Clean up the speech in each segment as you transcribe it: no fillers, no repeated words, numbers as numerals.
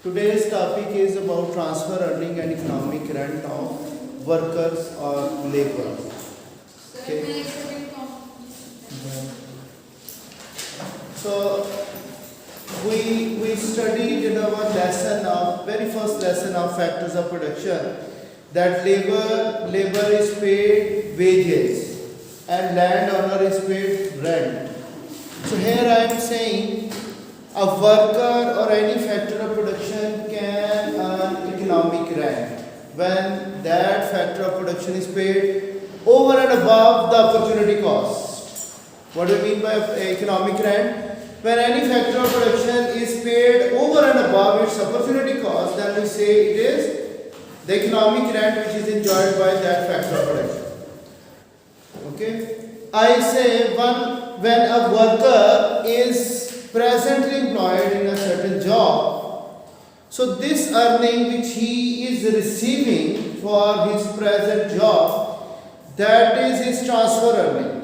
Today's topic is about transfer earning and economic rent of workers or labor. Okay. So we studied in our lesson of very first lesson of factors of production that labor is paid wages and landowner is paid rent. So here I am saying a worker or any factor of production can earn economic rent when that factor of production is paid over and above the opportunity cost. What do you mean by economic rent? When any factor of production is paid over and above its opportunity cost, then we say it is the economic rent which is enjoyed by that factor of production. Okay? I say when a worker is presently employed in a certain job, so this earning which he is receiving for his present job, that is his transfer earning.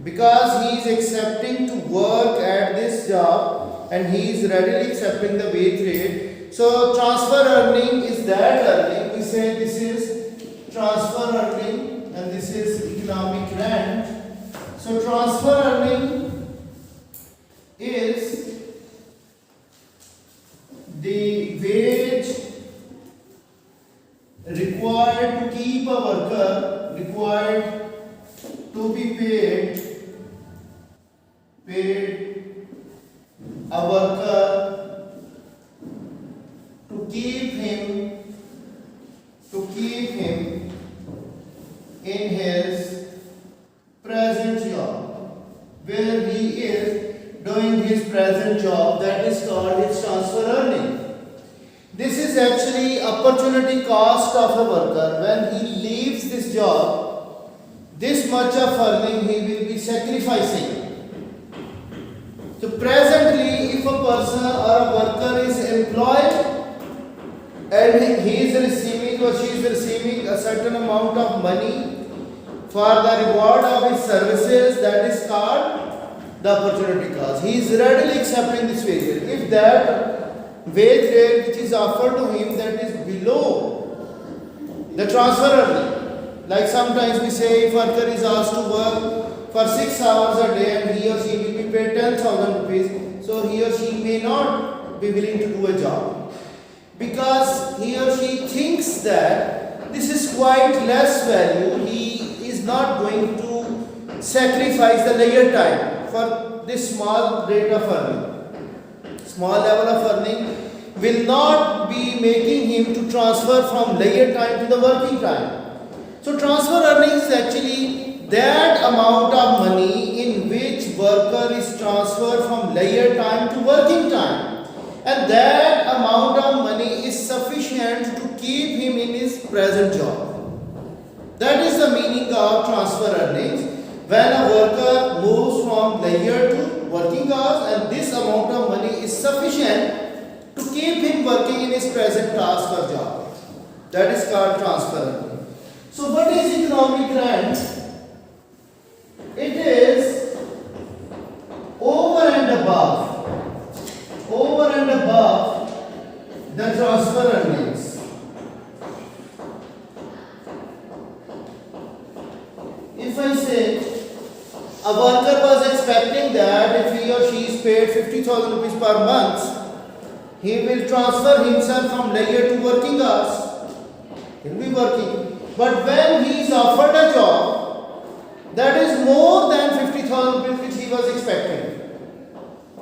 Because he is accepting to work at this job and he is readily accepting the wage rate. So transfer earning is that earning. We say this is transfer earning and this is economic rent. So transfer earning is the wage required to keep a worker, required to be paid a worker to keep him in his present job, where he is doing his present job, that is called his transfer earning. This is actually opportunity cost of a worker. When he leaves this job, this much of earning he will be sacrificing. So presently, if a person or a worker is employed and he is receiving or she is receiving a certain amount of money for the reward of his services, that is called the opportunity cost. He is readily accepting this wage rate. If that wage rate which is offered to him that is below the transfer earning, like sometimes we say if worker is asked to work for 6 hours a day and he or she will be paid 10,000 rupees, so he or she may not be willing to do a job because he or she thinks that this is quite less value. He is not going to sacrifice the leisure time for this small rate of earning. Small level of earning will not be making him to transfer from leisure time to the working time. So transfer earnings is actually that amount of money in which worker is transferred from leisure time to working time, and that amount of money is sufficient to keep him in his present job. That is the meaning of transfer earnings. When a worker moves from leisure to working hours and this amount of money is sufficient to keep him working in his present task or job, that is called transfer earning. So what is economic rent? It is over and above the transfer earnings. If I say a worker was expecting that if he or she is paid 50,000 rupees per month, he will transfer himself from leisure to working hours. He will be working. But when he is offered a job that is more than 50,000 rupees which he was expecting,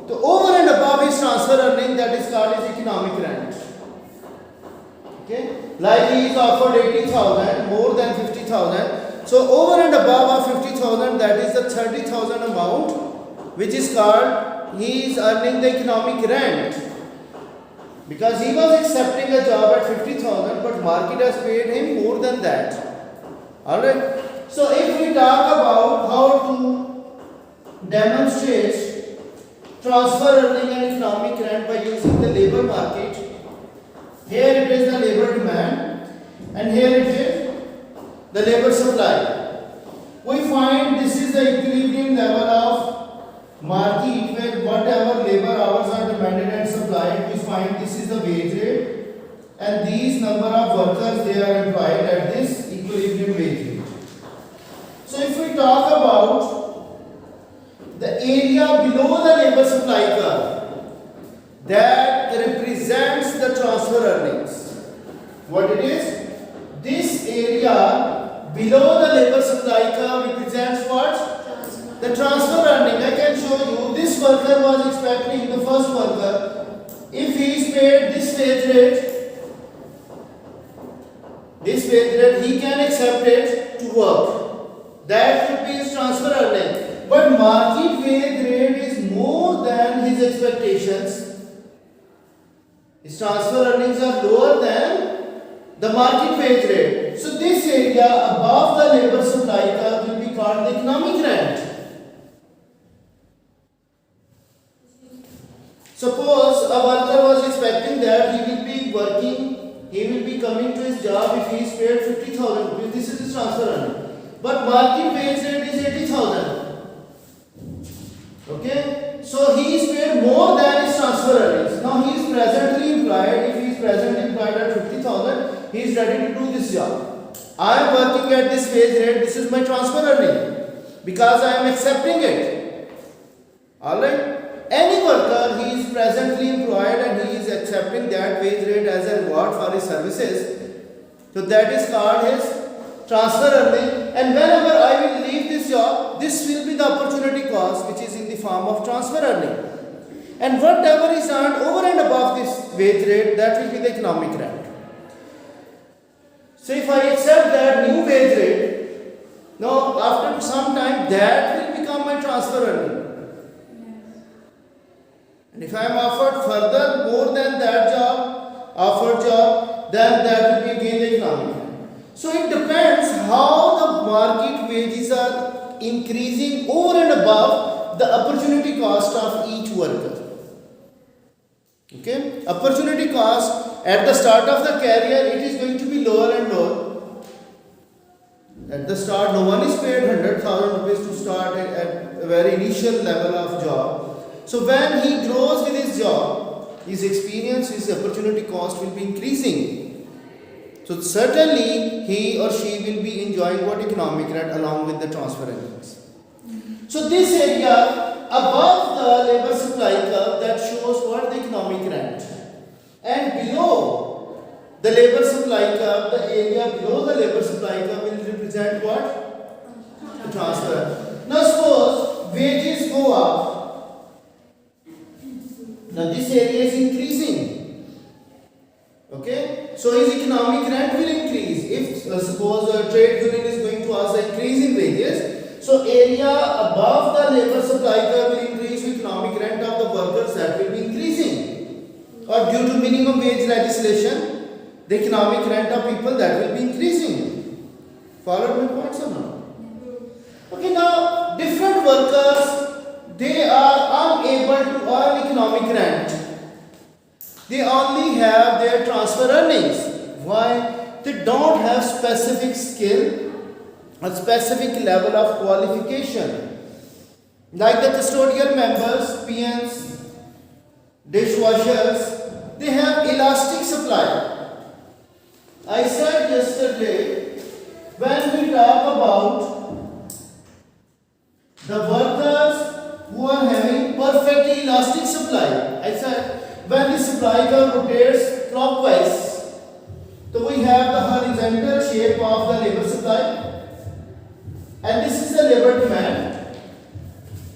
so over and above his transfer earning, that is called his economic rent. Okay? Like he is offered 80,000, more than 50,000. So over and above of 50,000, that is the 30,000 amount which is called he is earning the economic rent. Because he was accepting a job at 50,000, but market has paid him more than that. Alright? So if we talk about how to demonstrate transfer earning and economic rent by using the labor market, here it is the labor demand and here it is the labor supply. We find this is the equilibrium level of market where whatever labor find this is the wage rate and these number of workers they are employed at this equilibrium wage rate. So if we talk about the area below the labor supply curve that represents the transfer earnings, what it is? This area below the labor supply curve represents what? The transfer earning. I can show you this worker was expecting, the first worker, if he is paid this wage rate, he can accept it to work. That would be his transfer earning. But market wage rate is more than his expectations. His transfer earnings are lower than the market wage rate. So this area above the labor supply curve will be called the economic rent. Suppose a worker was expecting that he will be working, he will be coming to his job if he is paid 50,000 rupees. This is his transfer earning. But market wage rate is 80,000. Okay? So he is paid more than his transfer earnings. Now he is presently employed. If he is presently employed at 50,000, he is ready to do this job. I am working at this wage rate. This is my transfer earning because I am accepting it. Alright? Any worker, he is presently employed and he is accepting that wage rate as a reward for his services. So that is called his transfer earning. And whenever I will leave this job, this will be the opportunity cost which is in the form of transfer earning. And whatever is earned over and above this wage rate, that will be the economic rent. So if I accept that new wage rate, now after some time that will become my transfer earning. And if I am offered further more than that offered job, then that will be again the economic rent. So it depends how the market wages are increasing over and above the opportunity cost of each worker. Okay? Opportunity cost at the start of the career, it is going to be lower and lower. At the start, no one is paid 100,000 rupees to start at a very initial level of job. So when he grows with his job, his experience, his opportunity cost will be increasing. So certainly he or she will be enjoying what economic rent along with the transfer earnings. So this area above the labor supply curve that shows what the economic rent, and below the labor supply curve, the area below the labor supply curve will represent what? The transfer. Now suppose wages go up. Now this area is increasing. Okay? So his economic rent will increase. If suppose a trade union is going to ask an increase in wages, so area above the labor supply curve will increase, economic rent of the workers that will be increasing. Or due to minimum wage legislation, the economic rent of people that will be increasing. Followed my points or not? Okay, now different workers, they are unable to earn economic rent. They only have their transfer earnings. Why? They don't have specific skill or specific level of qualification. Like the custodial members, PNs, dishwashers, they have elastic supply. I said yesterday, when we talk about the workers who are having perfectly elastic supply, I said when the supply curve rotates clockwise, so we have the horizontal shape of the labor supply, and this is the labor demand.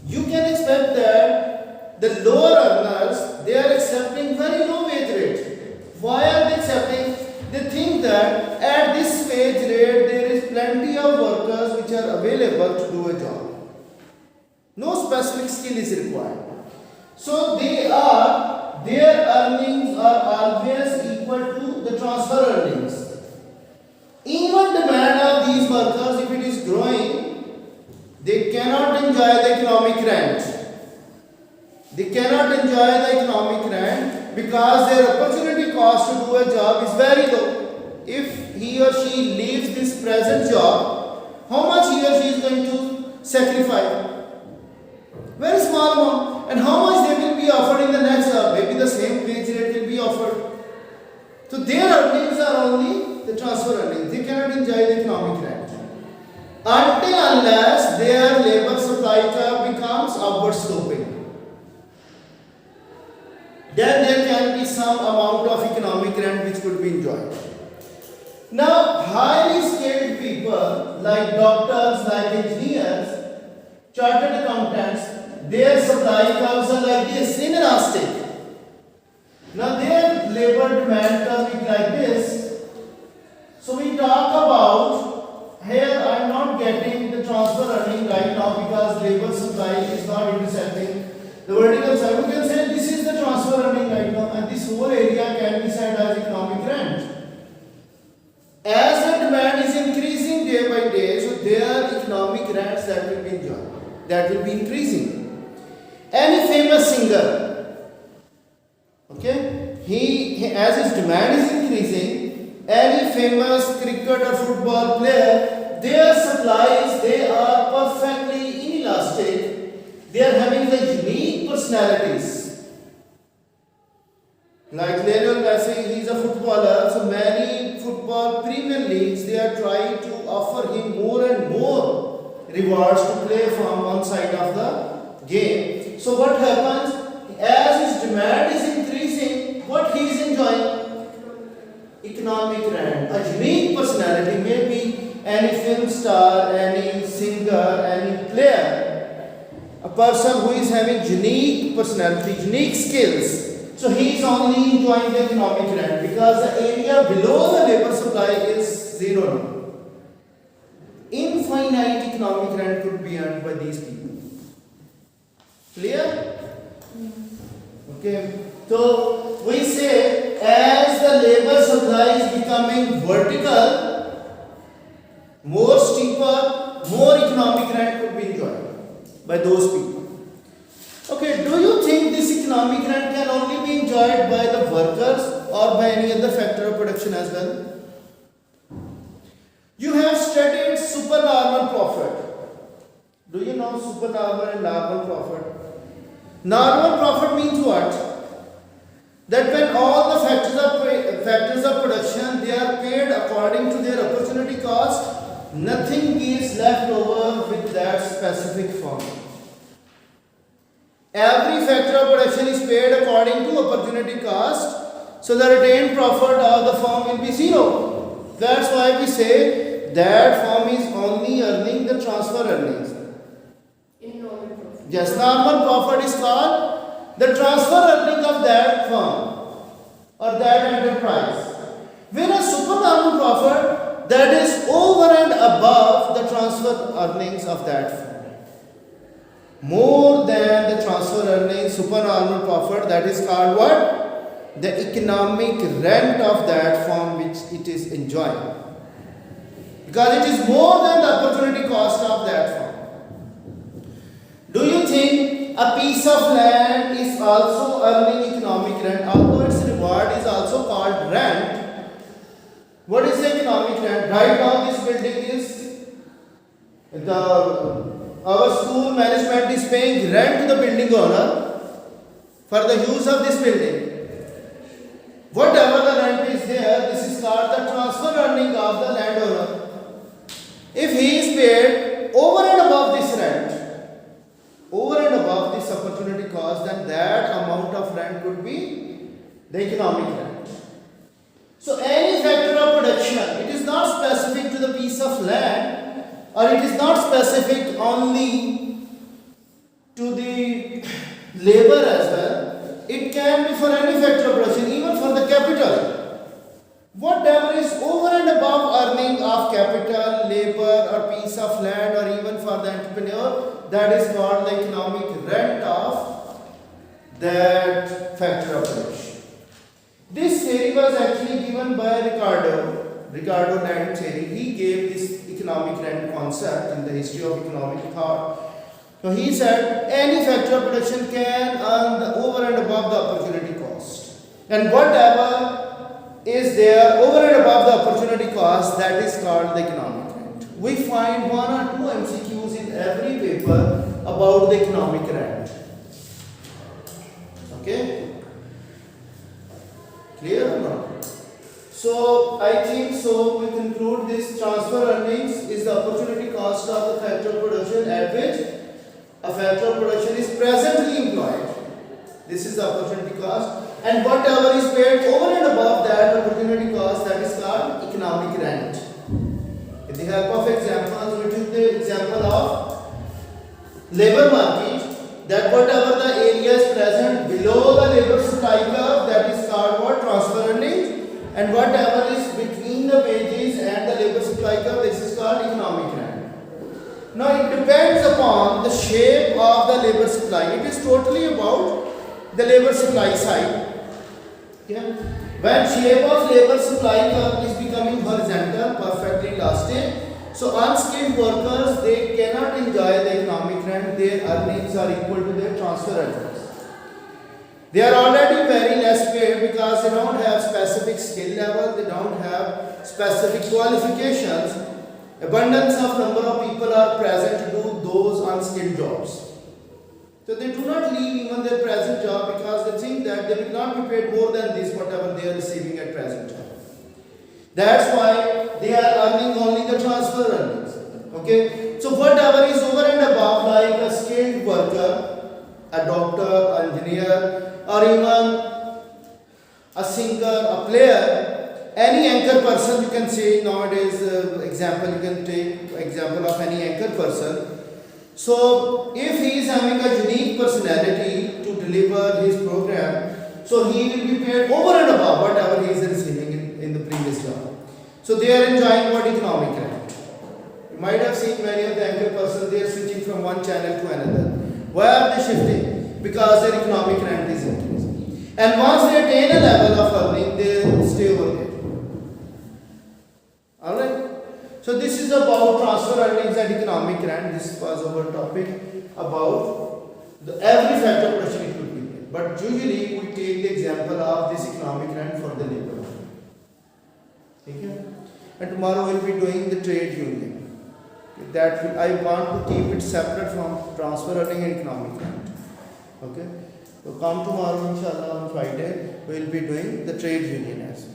You can expect that the lower earners, they are accepting very low wage rate. Why are they accepting? They think that at this wage rate there is plenty of workers which are available to do a job. No specific skill is required. So their earnings are always equal to the transfer earnings. Even demand of these workers, if it is growing, they cannot enjoy the economic rent. They cannot enjoy the economic rent because their opportunity cost to do a job is very low. If he or she leaves this present job, how much he or she is going to sacrifice? Very small amount. And how much they will be offered in the next job? Maybe the same wage rate will transfer earnings. They cannot enjoy the economic rent until unless their labor supply curve becomes upward sloping. Then there can be some amount of economic rent which could be enjoyed. Now, highly skilled people like doctors, like engineers, chartered accountants, their supply curves are like this, inelastic. Now, their labor demand curve is like this. So, we talk about, here I am not getting the transfer earning right now because labor supply is not intersecting the vertical side. We can say this is the transfer earning right now, and this whole area can be said as economic rent. As the demand is increasing day by day, so their economic rents that will be enjoyed, that will be increasing. Any famous singer, okay, he as his demand is increasing, any famous cricket or football player, their supplies, they are perfectly inelastic. They are having the unique personalities. Like Lionel Messi, he is a footballer, so many football Premier Leagues, they are trying to offer him more and more rewards to play from one side of the game. So what happens, as his demand is increasing, what he is enjoying? Economic rent, a unique personality, maybe any film star, any singer, any player, a person who is having unique personality, unique skills. So he is only enjoying the economic rent because the area below the labor supply is zero now. Infinite economic rent could be earned by these people. Clear? Okay. So we say as the labor supply is becoming vertical, more steeper, more economic rent could be enjoyed by those people. Okay, do you think this economic rent can only be enjoyed by the workers or by any other factor of production as well? You have studied supernormal profit. Do you know supernormal and normal profit? Normal profit means what? That when all the factors of production, they are paid according to their opportunity cost, nothing is left over with that specific firm. Every factor of production is paid according to opportunity cost, so the retained profit of the firm will be zero. That's why we say that firm is only earning the transfer earnings. In normal profit. Yes, normal profit is called the transfer earning of that firm or that enterprise. Whereas supernormal profit, that is over and above the transfer earnings of that firm. More than the transfer earnings, supernormal profit, that is called what? The economic rent of that firm which it is enjoying. Because it is more than the opportunity cost of that firm. Do you think a piece of land is also earning economic rent, although its reward is also called rent? What is the economic rent? Right now this building is our school management is paying rent to the building owner for the use of this building. Whatever the rent is there, this is called the transfer earning of the landowner. If he is paid over and above this rent, over and above this opportunity cost, then that amount of rent could be the economic rent. So any factor of production, it is not specific to the piece of land, or it is not specific only to the labor as well. It can be for any factor of production, even for the capital. Whatever is over and above earning of capital, labor, or piece of land, or even for the entrepreneur, that is called the economic rent of that factor of production. This theory was actually given by Ricardo Land theory. He gave this economic rent concept in the history of economic thought. So he said any factor of production can earn the over and above the opportunity cost. And whatever is there over and above the opportunity cost, that is called the economic rent. We find 1 or 2 MCQs in every paper about the economic rent. Okay? Clear or not? So I think so we conclude this transfer earnings is the opportunity cost of the factor of production at which a factor of production is presently employed. This is the opportunity cost, and whatever is paid over and above that opportunity cost, that is called economic rent. With the help of examples, we took the example of labor market, that whatever the area is present below the labor supply curve, that is called what? Transfer earnings, and whatever is between the wages and the labor supply curve, this is called economic rent. Now it depends upon the shape of the labor supply. It is totally about the labor supply side. Yeah. When shape of labor supply curve is becoming horizontal, perfectly elastic, so unskilled workers, they cannot enjoy the economic rent. Their earnings are equal to their transfer earnings. They are already very less paid because they don't have specific skill level, they don't have specific qualifications. Abundance of number of people are present to do those unskilled jobs. So they do not leave even their present job because they think that they will not be paid more than this whatever they are receiving at present job. That's why they are earning only the transfer earnings. Okay. So whatever is over and above, like a skilled worker, a doctor, engineer, or even a singer, a player, any anchor person, you can say nowadays. Example, you can take example of any anchor person. So if he is having a unique personality to deliver his program, so he will be paid over and above whatever he is receiving in the previous job. So they are enjoying what? Economic rent. You might have seen many of the anchor persons, they are switching from one channel to another. Why are they shifting? Because their economic rent is increasing. And once they attain a level of earning, they stay over there. Alright? So this is about transfer earnings and economic rent. This was our topic about every factor of production it could be there. But usually we take the example of this economic rent for the labor. Okay? And tomorrow we will be doing the trade union. That I want to keep it separate from transfer earning and economic rent. Okay? So come tomorrow inshallah on Friday we will be doing the trade union as well.